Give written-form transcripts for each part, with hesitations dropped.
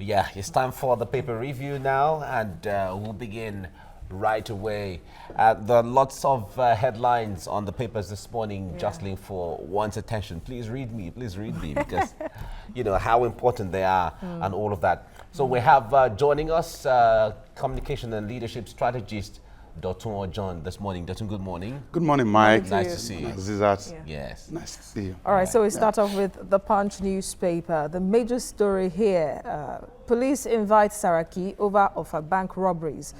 Yeah, it's time for the paper review now, and we'll begin right away. There are lots of headlines on the papers this morning jostling for one's attention. Please read me, because you know how important they are and all of that. So we have joining us communication and leadership strategist Dotun John this morning. Dotun, good morning. Good morning, Mike. Nice to see you. Yes. Nice to see you. All right, so we start off with the Punch newspaper. The major story here, police invite Saraki over offer bank robberies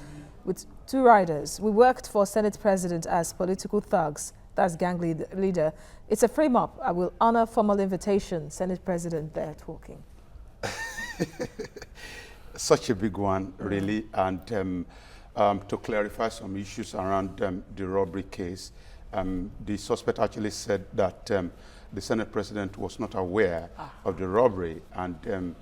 with 2 riders. We worked for Senate President as political thugs. That's gang leader. It's a frame-up. I will honor formal invitation. Senate President there talking. Such a big one, really, and to clarify some issues around the robbery case, the suspect actually said that the Senate President was not aware of the robbery, and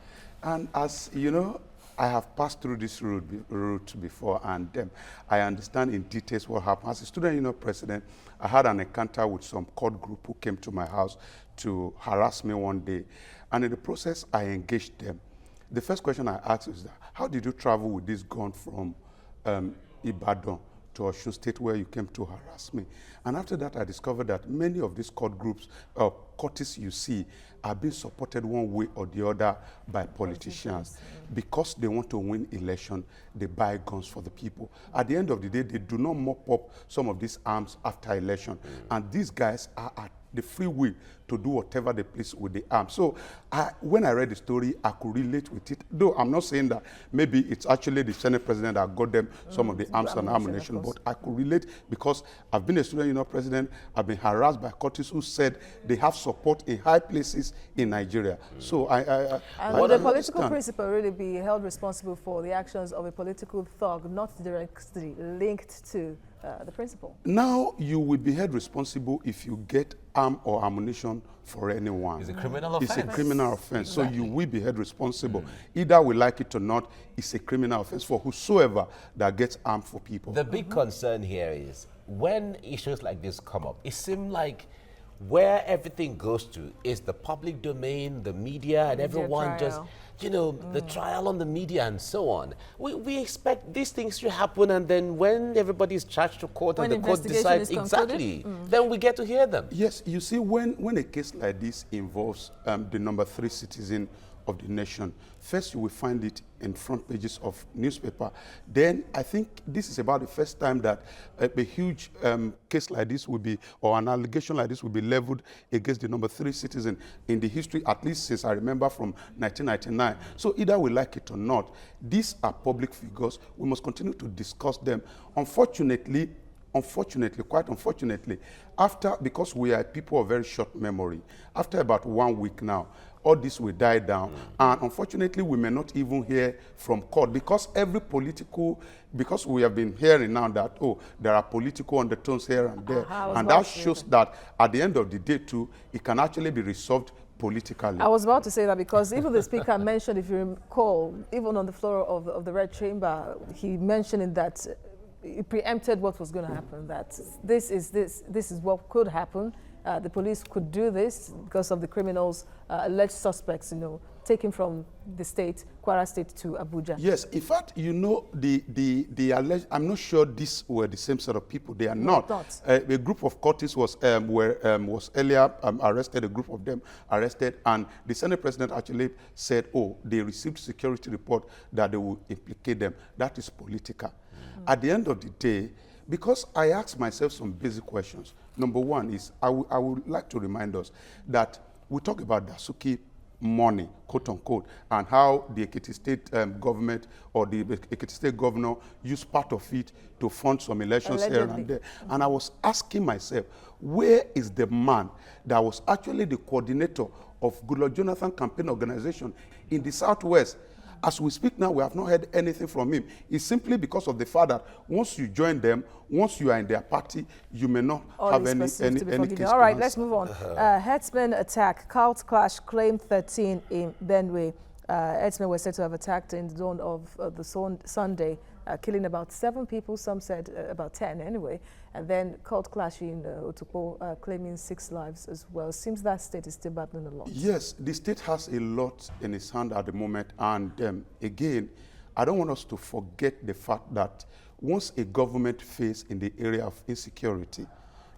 as you know, I have passed through this route before, and I understand in details what happened. As a student union president, I had an encounter with some court group who came to my house to harass me one day, and in the process, I engaged them. The first question I asked is that, how did you travel with this gun from Ibadan to Osun State where you came to harass me? And after that, I discovered that many of these court groups, courts you see, are being supported one way or the other by politicians. Because they want to win election, they buy guns for the people. At the end of the day, they do not mop up some of these arms after election. And these guys are at the free will to do whatever they please with the arms. So when I read the story, I could relate with it. Though I'm not saying that maybe it's actually the Senate President that got them some of the arms and ammunition, but I could relate because I've been a student union president. I've been harassed by courtists who said they have support in high places in Nigeria. So would the political principal really be held responsible for the actions of a political thug not directly linked to the principal? Now you will be held responsible if you get arm or ammunition for anyone. It's a criminal offense. It's a criminal offense. Exactly. So you will be held responsible. Either we like it or not, it's a criminal offense for whosoever that gets armed for people. The big concern here is when issues like this come up, it seems like where everything goes to is the public domain, the media, and everyone just, you know, the trial on the media and so on. We expect these things to happen, and then when everybody is charged to court and the court decides exactly, then we get to hear them. Yes, you see, when a case like this involves the number 3 citizen of the nation, first you will find it in front pages of newspaper. Then I think this is about the first time that a huge case like this will be, or an allegation like this will be leveled against the number 3 citizen in the history, at least since I remember from 1999. So either we like it or not, these are public figures. We must continue to discuss them. Unfortunately, quite unfortunately, because we are people of very short memory, after about 1 week now, all this will die down. And unfortunately, we may not even hear from court because because we have been hearing now that, there are political undertones here and there. And that shows that at the end of the day too, it can actually be resolved politically. I was about to say that because even the speaker mentioned, if you recall, even on the floor of the Red Chamber, he mentioned that he preempted what was going to happen, that this is what could happen. The police could do this because of the criminals, alleged suspects, taken from the state, Kwara State, to Abuja. Yes, in fact, the alleged, I'm not sure these were the same sort of people. They are not. A group of courtists was earlier arrested, a group of them arrested, and the Senate President actually said, they received security report that they will implicate them. That is political. At the end of the day, because I asked myself some basic questions. Number one is, I would like to remind us that we talk about Dasuki money, quote unquote, and how the Ekiti State government or the Ekiti State governor used part of it to fund some elections here and there. And I was asking myself, where is the man that was actually the coordinator of Goodluck Jonathan campaign organization in the Southwest? As we speak now, we have not heard anything from him. It's simply because of the fact that once you join them, once you are in their party, you may not have any case. All right, let's move on. Herdsmen attack, cult clash, claim 13 in Benue. Herdsmen were said to have attacked in the dawn of Sunday, killing about 7 people, some said about 10 anyway, and then cult clash in Otukpo, claiming 6 lives as well. Seems that state is still battling a lot. Yes, the state has a lot in its hand at the moment, and again, I don't want us to forget the fact that once a government fails in the area of insecurity,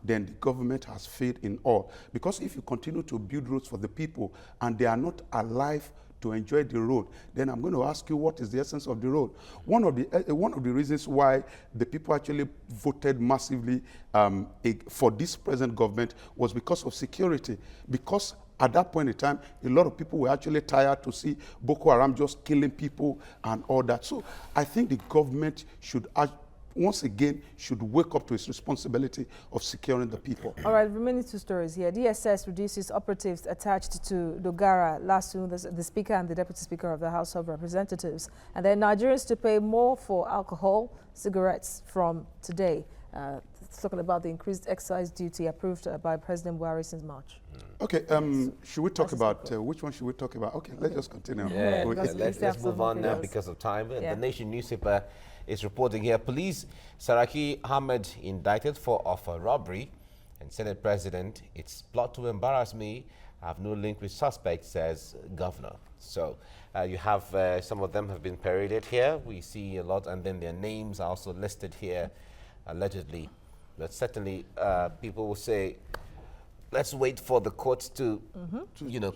then the government has failed in all. Because if you continue to build roads for the people and they are not alive to enjoy the road, then I'm going to ask you, what is the essence of the road? One of the reasons why the people actually voted massively for this present government was because of security. Because at that point in time, a lot of people were actually tired to see Boko Haram just killing people and all that. So I think the government should once again should wake up to its responsibility of securing the people. All right, remaining 2 stories here. DSS reduces operatives attached to Dogara last week, the Speaker and the Deputy Speaker of the House of Representatives. And then Nigerians to pay more for alcohol, cigarettes from today. Talking about the increased excise duty approved by President Buhari since March. Okay, should we talk about, which one should we talk about? Okay, let's just continue. Yeah, because let's move on now because of time. Yeah. The Nation newspaper is reporting here, police, Saraki Ahmed indicted for offer robbery, and Senate President, it's plot to embarrass me, I have no link with suspect, says governor. So you have, some of them have been paraded here. We see a lot, and then their names are also listed here, allegedly. But certainly people will say, let's wait for the courts to,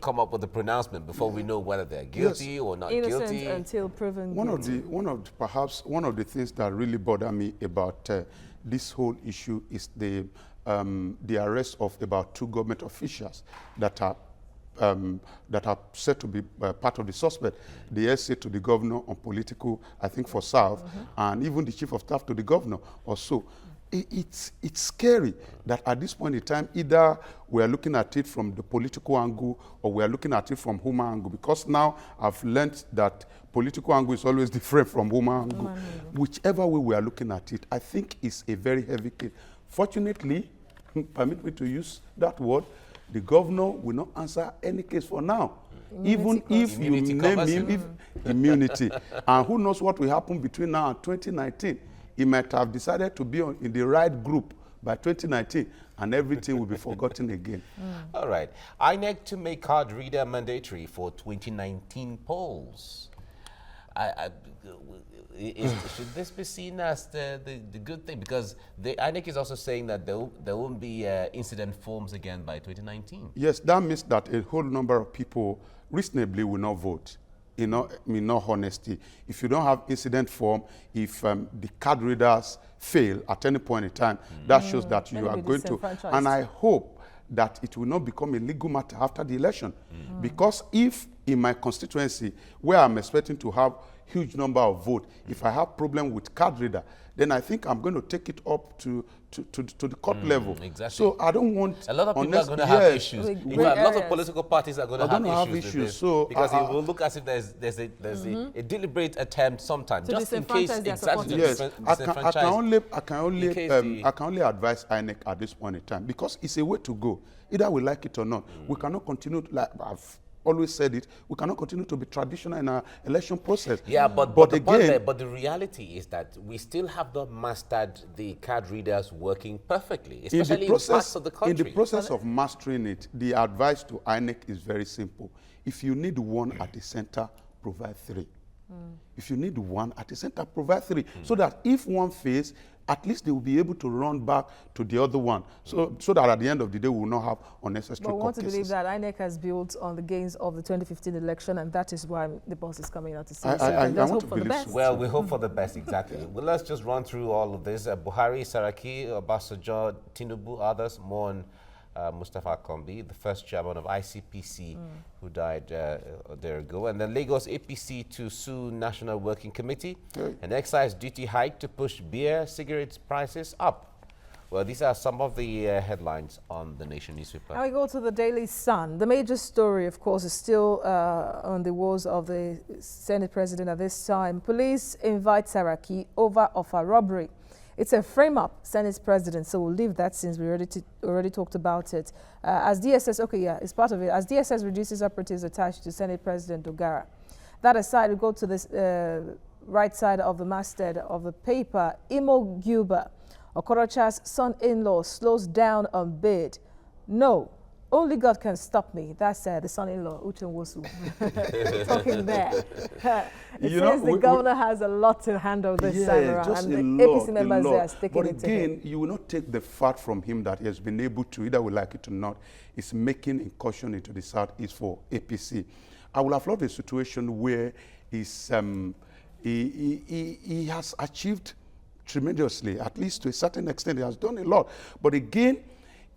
come up with a pronouncement before we know whether they're guilty or not Innocent guilty. until proven guilty. Perhaps one of the things that really bother me about this whole issue is the arrest of about 2 government officials that are said to be part of the suspect. The essay to the governor on political, I think for South, and even the chief of staff to the governor also. It's scary that at this point in time, either we are looking at it from the political angle or we are looking at it from human angle, because now I've learned that political angle is always different from human angle. Whichever way we are looking at it, I think it's a very heavy case. Fortunately, permit me to use that word, the governor will not answer any case for now. Even if you name him immunity. And who knows what will happen between now and 2019. He might have decided to be in the right group by 2019, and everything will be forgotten again. All right. INEC to make card reader mandatory for 2019 polls. Should this be seen as the good thing? Because the INEC is also saying that there won't be incident forms again by 2019. Yes, that means that a whole number of people reasonably will not vote. In all honesty, if you don't have incident form, if the card readers fail at any point in time, that shows that you are going to. And I hope that it will not become a legal matter after the election. Because if in my constituency, where I'm expecting to have huge number of votes, if I have problem with card reader, then I think I'm going to take it up to the court level. Exactly. So I don't want... A lot of people are going to have issues. In fact, lots of political parties are going to have issues with this. So because it will look as if there's a deliberate attempt sometimes, just in case exactly. Yes, I can only advise INEC at this point in time, because it's a way to go. Either we like it or not. We cannot continue to, like I've always said it, we cannot continue to be traditional in our election process. Yeah, but the reality is that we still have not mastered the card readers working perfectly, especially in parts of the country. In the process of mastering it, the advice to INEC is very simple. If you need 1 at the center, provide 3. If you need 1 at the center, provide 3. So that if one fails, at least they will be able to run back to the other one. So that at the end of the day, we will not have unnecessary But we want to cases. believe that INEC has built on the gains of the 2015 election, and that is why the boss is coming out to say. I let's want hope to for the believe best. so. Well, we hope for the best, exactly. Well, let's just run through all of this. Buhari, Saraki, Obasanjo, Tinubu, others, mourn Mustafa Kombi, the first chairman of ICPC, who died there ago. And then Lagos APC to sue National Working Committee. An excise duty hike to push beer, cigarettes prices up. Well, these are some of the headlines on the Nation newspaper. Now we go to the Daily Sun. The major story, of course, is still on the walls of the Senate President at this time. Police invite Saraki over offer robbery. It's a frame-up, Senate President, so we'll leave that since we already talked about it. As DSS, it's part of it. As DSS reduces operatives attached to Senate President Dogara. That aside, we go to this right side of the masthead of the paper. Imo Guba, Okorocha's son-in-law, slows down on bid. No, only God can stop me. That's the son-in-law, Uche Nwosu, talking there. It says the governor has a lot to handle this time around, just and the APC members are sticking But it to again, him. you will not take the fact from him that he has been able to, either we like it or not, is making incursion into the Southeast for APC. I would have loved a situation where he's, he has achieved tremendously, at least to a certain extent. He has done a lot. But again,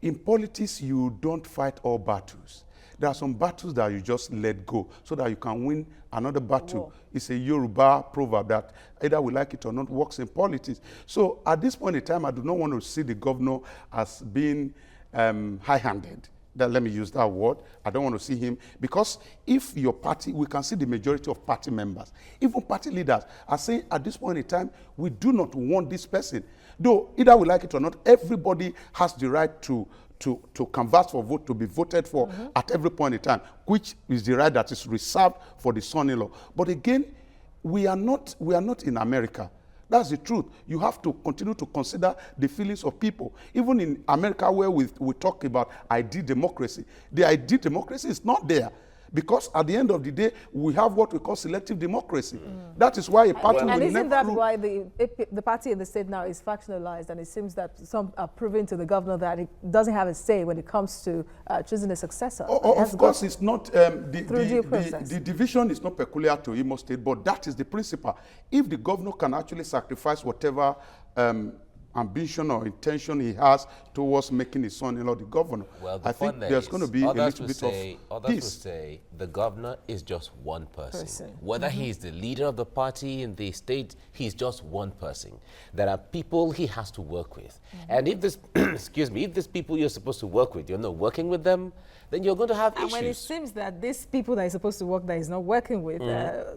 in politics, you don't fight all battles. There are some battles that you just let go so that you can win another battle. War. It's a Yoruba proverb that either we like it or not works in politics. So at this point in time, I do not want to see the governor as being high-handed. Let me use that word. I don't want to see him, because if your party, we can see the majority of party members, even party leaders, are saying at this point in time, we do not want this person. Though either we like it or not, everybody has the right to canvass for vote, to be voted for at every point in time, which is the right that is reserved for the son-in-law. But again, we are not in America. That's the truth. You have to continue to consider the feelings of people. Even in America, where we talk about ideal democracy, the ideal democracy is not there. Because at the end of the day, we have what we call selective democracy. That is why a party will And never isn't that rule. why the party in the state now is factionalized, and it seems that some are proving to the governor that he doesn't have a say when it comes to choosing a successor? Of course, it's not the division is not peculiar to Imo State, but that is the principle. If the governor can actually sacrifice whatever ambition or intention he has towards making his son-in-law the governor, Well, I think there's going to be a little bit of others will peace. say the governor is just one person. Whether Mm-hmm. he's the leader of the party in the state, he's just one person. There are people he has to work with. Mm-hmm. And if this, excuse me, if these people you're supposed to work with, you're not working with them, then you're going to have And issues. when it seems that these people that he's supposed to work that he's not working with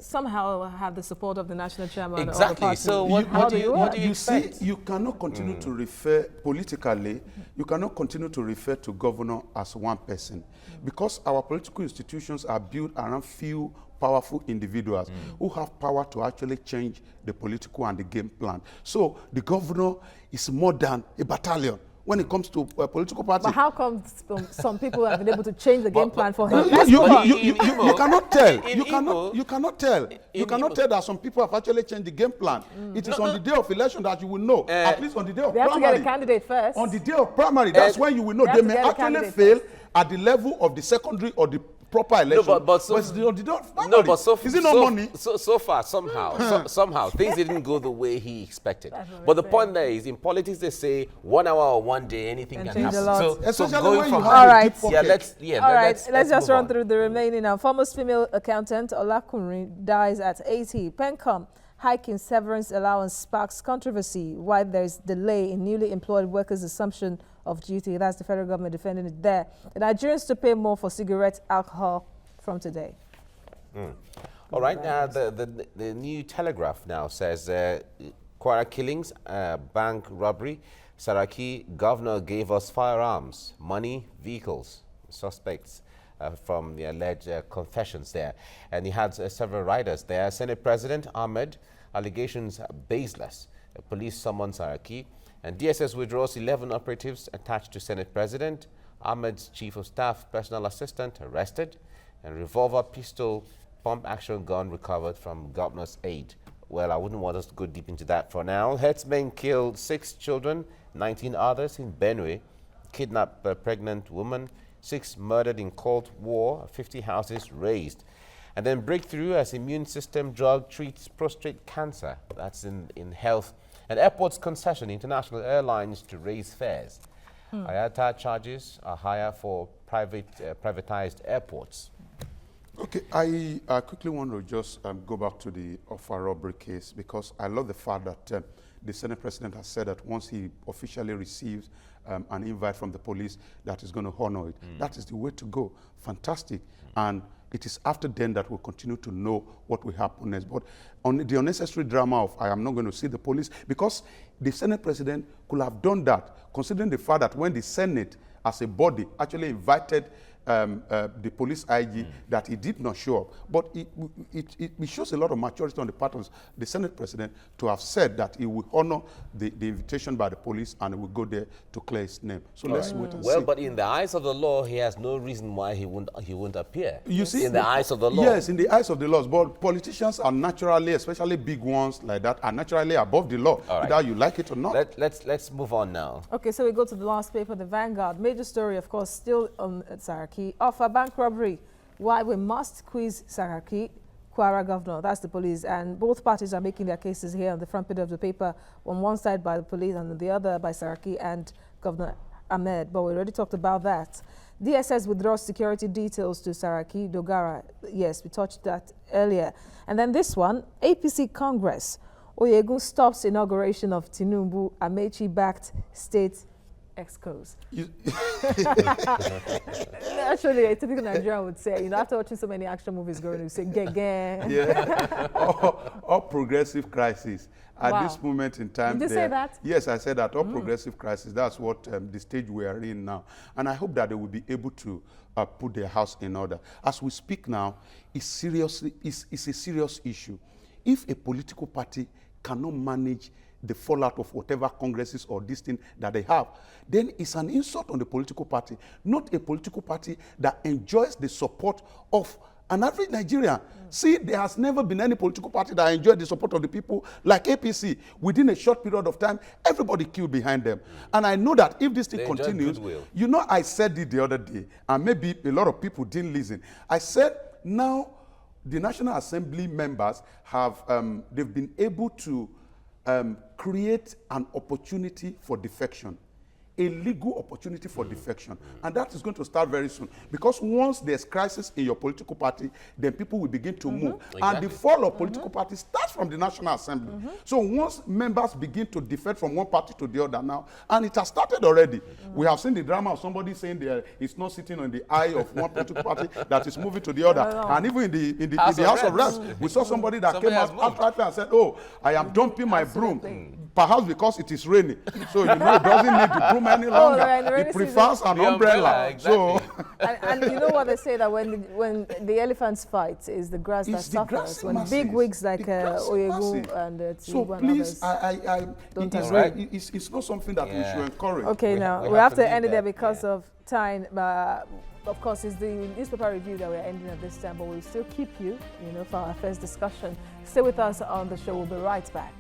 somehow have the support of the national chairman of the Exactly. party. So How do you work? You see, you cannot continue to refer politically, you cannot continue to refer to governor as one person, because our political institutions are built around few powerful individuals who have power to actually change the political and the game plan. So the governor is more than a battalion when it comes to a political party. But how come some people have been able to change the game plan for him? You cannot tell. In You Imo- cannot tell. You cannot tell that some people have actually changed the game plan. It is on the day of election that you will know. At least on the day of They have to primary. get a candidate first. On the day of primary, that's when you will know. They have They to may get a actually candidate fail first. at the level of the secondary or the proper election. but so- it's on the day of primary. No, but so is it not money? So far, somehow things didn't go the way he expected. That's what But the we're point there is, in politics, they say 1 hour or 1 day, anything Can can change a happen. lot. So Especially going when you from have All a right. deep pocket. All right, let's just move run on. through the remaining now. Foremost female accountant Olakunrin dies at 80. Pencom hiking severance allowance sparks controversy why there's delay in newly employed workers' assumption of duty. That's the federal government defending it there. The Nigerians to pay more for cigarette alcohol from today. All right, the new Telegraph now says Kwara killings, bank robbery, Saraki governor gave us firearms, money, vehicles, suspects from the alleged confessions there. And he had several riders there. Senate President Ahmed, allegations baseless. Police summon Saraki. And DSS withdraws 11 operatives attached to Senate President. Ahmed's chief of staff, personal assistant, arrested. And revolver, pistol, pump-action gun recovered from governor's aide. Well, I wouldn't want us to go deep into that for now. Herdsmen killed 6 children, 19 others in Benue. Kidnapped a pregnant woman, 6 murdered in Cold War, 50 houses razed. And then breakthrough as immune system drug treats prostate cancer. That's in health. And airports concession international airlines to raise fares. IATA charges are higher for privatized airports. Okay, I quickly want to just go back to the offer robbery case, because I love the fact that the Senate President has said that once he officially receives an invite from the police, that is going to honor it. That is the way to go. Fantastic. And it is after then that we'll continue to know what will happen next. But on the unnecessary drama of I am not going to see the police, because the Senate President could have done that, considering the fact that when the Senate as a body actually invited the police IG that he did not show up. But it shows a lot of maturity on the part of the Senate President to have said that he will honor the invitation by the police and he will go there to clear his name. So let's wait and see. Well, but in the eyes of the law, he has no reason why he won't appear. You see, in the eyes of the law. Yes, in the eyes of the laws. But politicians are naturally, especially big ones like that, are naturally above the law, whether you like it or not. Let's move on now. Okay, so we go to the last paper, the Vanguard. Major story, of course, still on Saraki. Offer bank robbery. Why we must squeeze Saraki, Kwara governor. That's the police. And both parties are making their cases here on the front page of the paper. On one side by the police and on the other by Saraki and Governor Ahmed. But we already talked about that. DSS withdraws security details to Saraki, Dogara. Yes, we touched that earlier. And then this one, APC Congress. Oyegu stops inauguration of Tinubu Amechi-backed state excos. Actually, a typical Nigerian would say, after watching so many action movies growing, you say, "Gege." Yeah. All progressive crisis. At this moment in time. Did you say that? Yes, I said that. All progressive crisis. That's what the stage we are in now. And I hope that they will be able to put their house in order. As we speak now, it's a serious issue. If a political party cannot manage the fallout of whatever congresses or this thing that they have, then it's an insult on the political party, not a political party that enjoys the support of an average Nigerian. See, there has never been any political party that enjoyed the support of the people like APC. Within a short period of time, everybody queued behind them. And I know that if this thing continues, I said it the other day, and maybe a lot of people didn't listen. I said, now the National Assembly members have, they've been able to create an opportunity for defection, a legal opportunity for defection. And that is going to start very soon. Because once there's crisis in your political party, then people will begin to move. Exactly. And the fall of political parties starts from the National Assembly. So once members begin to defect from one party to the other now, and it has started already. We have seen the drama of somebody saying it's not sitting on the eye of one political party that is moving to the other. And even in the House of Reps, we saw somebody that came out after and said, "Oh, I am dumping my broom." Perhaps because it is raining. So, it doesn't need the broom any longer. It prefers an umbrella. Exactly. So and you know what they say, that when the elephants fight, is the grass that suffers. When big wigs like Oyegu and so please, it's not something that we should encourage. Okay, now we have to end it there because of time. Of course, it's the newspaper review that we're ending at this time, but we'll still keep you, for our first discussion. Stay with us on the show. We'll be right back.